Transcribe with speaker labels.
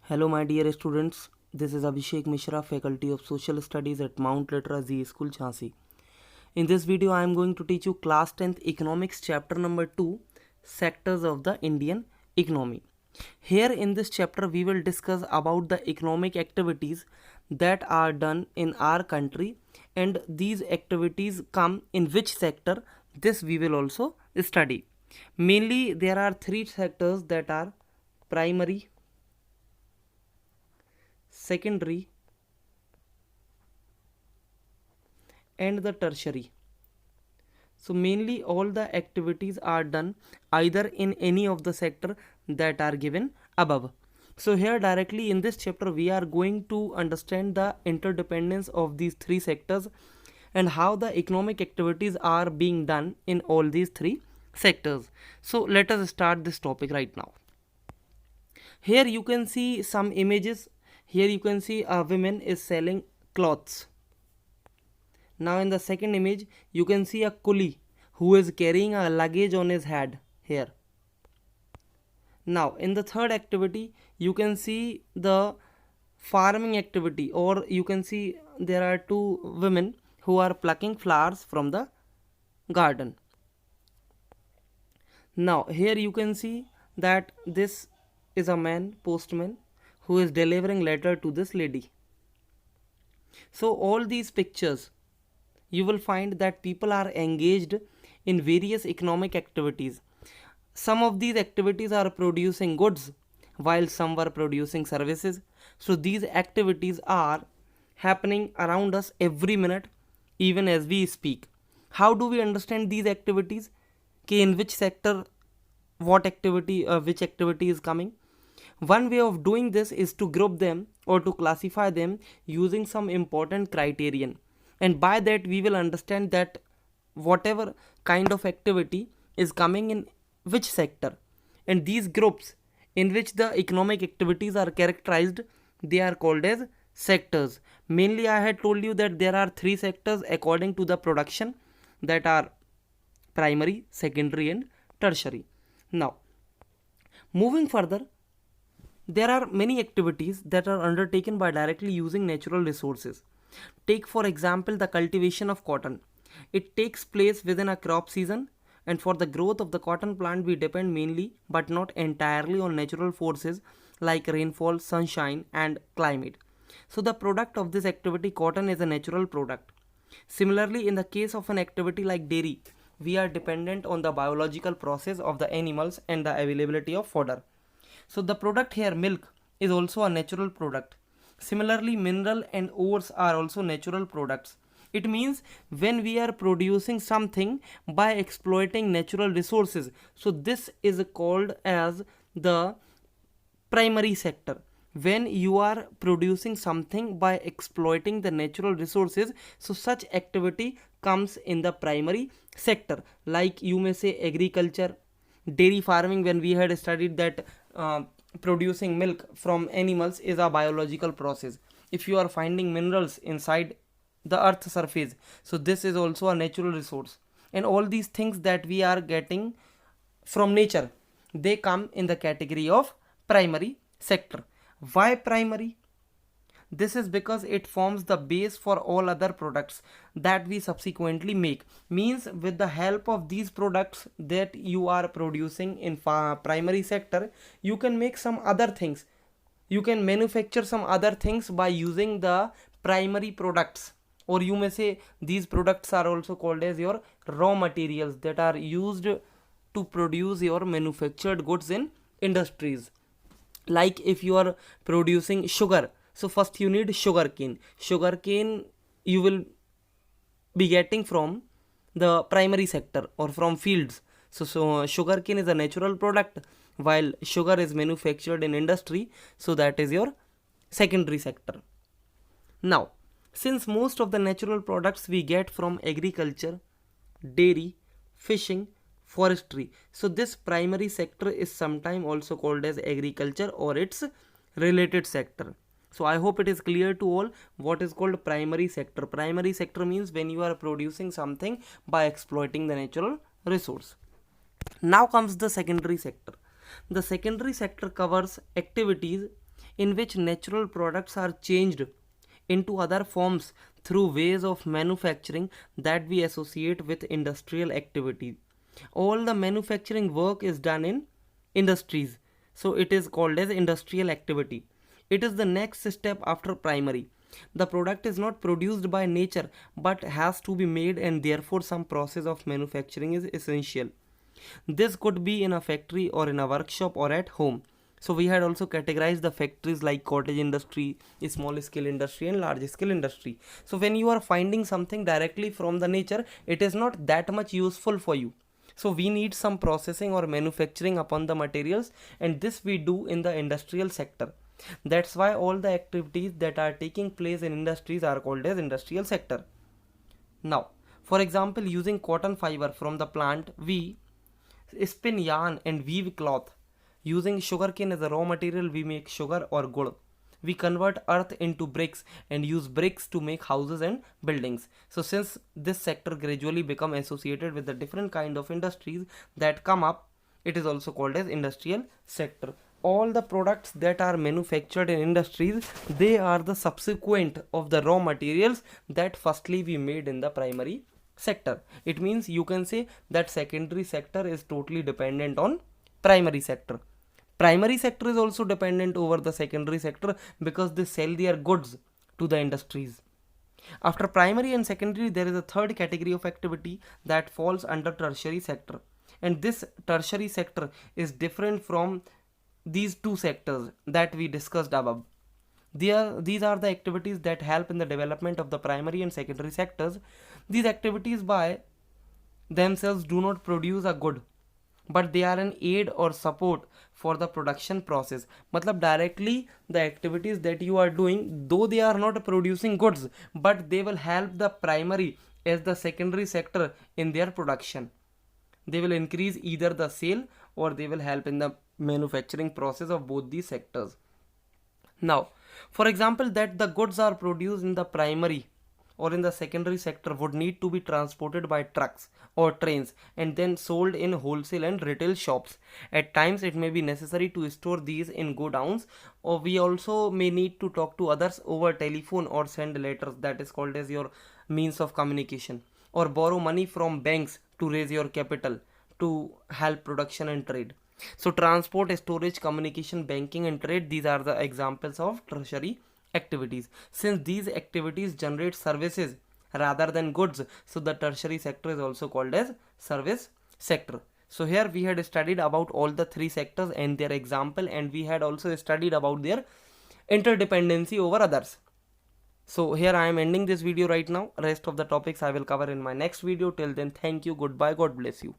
Speaker 1: Hello, my dear students. This is Abhishek Mishra, Faculty of Social Studies at Mount Litra Z School, Jhansi. In this video, I am going to teach you Class 10th Economics, Chapter number 2, Sectors of the Indian Economy. Here in this chapter, we will discuss about the economic activities that are done in our country, and these activities come in which sector. This we will also study. Mainly, there are three sectors that are primary, secondary, and the tertiary. So mainly all the activities are done either in any of the sector that are given above. So here directly in this chapter we are going to understand the interdependence of these three sectors and how the economic activities are being done in all these three sectors. So let us start this topic right now. Here you can see some images. Here you can see a woman is selling clothes. Now in the second image you can see a coolie who is carrying a luggage on his head here. Now in the third activity you can see the farming activity, or you can see there are two women who are plucking flowers from the garden. Now here you can see that this is a man, postman, who is delivering letter to this lady. So all these pictures you will find that people are engaged in various economic activities. Some of these activities are producing goods while some were producing services. So these activities are happening around us every minute, even as we speak. How do we understand these activities? In which sector what activity which activity is coming? One way of doing this is to group them or to classify them using some important criterion, and by that we will understand that whatever kind of activity is coming in which sector, and these groups in which the economic activities are characterized, they are called as sectors. Mainly I had told you that there are three sectors according to the production, that are primary, secondary and tertiary. Now moving further, there are many activities that are undertaken by directly using natural resources. Take for example the cultivation of cotton. It takes place within a crop season, and for the growth of the cotton plant we depend mainly but not entirely on natural forces like rainfall, sunshine and climate. So the product of this activity, cotton, is a natural product. Similarly, in the case of an activity like dairy, we are dependent on the biological process of the animals and the availability of fodder. So the product here, milk, is also a natural product. Similarly, mineral and ores are also natural products. It means when we are producing something by exploiting natural resources, so this is called as the primary sector. When you are producing something by exploiting the natural resources, so such activity comes in the primary sector. Like you may say agriculture, dairy farming, when we had studied that producing milk from animals is a biological process. If you are finding minerals inside the earth surface, so this is also a natural resource, and all these things that we are getting from nature, they come in the category of primary sector. Why primary? This is because it forms the base for all other products that we subsequently make. Means with the help of these products that you are producing in primary sector, you can make some other things. You can manufacture some other things by using the primary products, or you may say these products are also called as your raw materials that are used to produce your manufactured goods in industries. Like if you are producing sugar, so first you need sugarcane you will be getting from the primary sector or from fields. So sugarcane is a natural product, while sugar is manufactured in industry, so that is your secondary sector. Now since most of the natural products we get from agriculture, dairy, fishing, forestry, so this primary sector is sometimes also called as agriculture or its related sector. So I hope it is clear to all what is called primary sector. Primary sector means when you are producing something by exploiting the natural resource. Now comes the secondary sector. The secondary sector covers activities in which natural products are changed into other forms through ways of manufacturing that we associate with industrial activity. All the manufacturing work is done in industries, so it is called as industrial activity. It is the next step after primary. The product is not produced by nature but has to be made, and therefore some process of manufacturing is essential. This could be in a factory or in a workshop or at home. So we had also categorized the factories like cottage industry, small scale industry and large scale industry. So when you are finding something directly from the nature, it is not that much useful for you. So we need some processing or manufacturing upon the materials, and this we do in the industrial sector. That's why all the activities that are taking place in industries are called as industrial sector. Now, for example, using cotton fiber from the plant, we spin yarn and weave cloth. Using sugarcane as a raw material, we make sugar or gur. We convert earth into bricks and use bricks to make houses and buildings. So since this sector gradually become associated with the different kind of industries that come up, it is also called as industrial sector. All the products that are manufactured in industries, they are the subsequent of the raw materials that firstly we made in the primary sector. It means you can say that secondary sector is totally dependent on primary sector. Primary sector is also dependent over the secondary sector because they sell their goods to the industries. After primary and secondary, there is a third category of activity that falls under tertiary sector, and this tertiary sector is different from these two sectors that we discussed above. These are the activities that help in the development of the primary and secondary sectors. These activities by themselves do not produce a good, but they are an aid or support for the production process. Matlab directly the activities that you are doing, though they are not producing goods, but they will help the primary as the secondary sector in their production. They will increase either the sale or they will help in the manufacturing process of both these sectors. Now, for example, that the goods are produced in the primary or in the secondary sector would need to be transported by trucks or trains and then sold in wholesale and retail shops. At times it may be necessary to store these in godowns, or we also may need to talk to others over telephone or send letters, that is called as your means of communication, or borrow money from banks to raise your capital to help production and trade. So transport, storage, communication, banking and trade, these are the examples of tertiary activities. Since these activities generate services rather than goods, so the tertiary sector is also called as service sector. So here we had studied about all the three sectors and their example, and we had also studied about their interdependency over others. So here I am ending this video right now. Rest of the topics I will cover in my next video. Till then, thank you, goodbye, God bless you.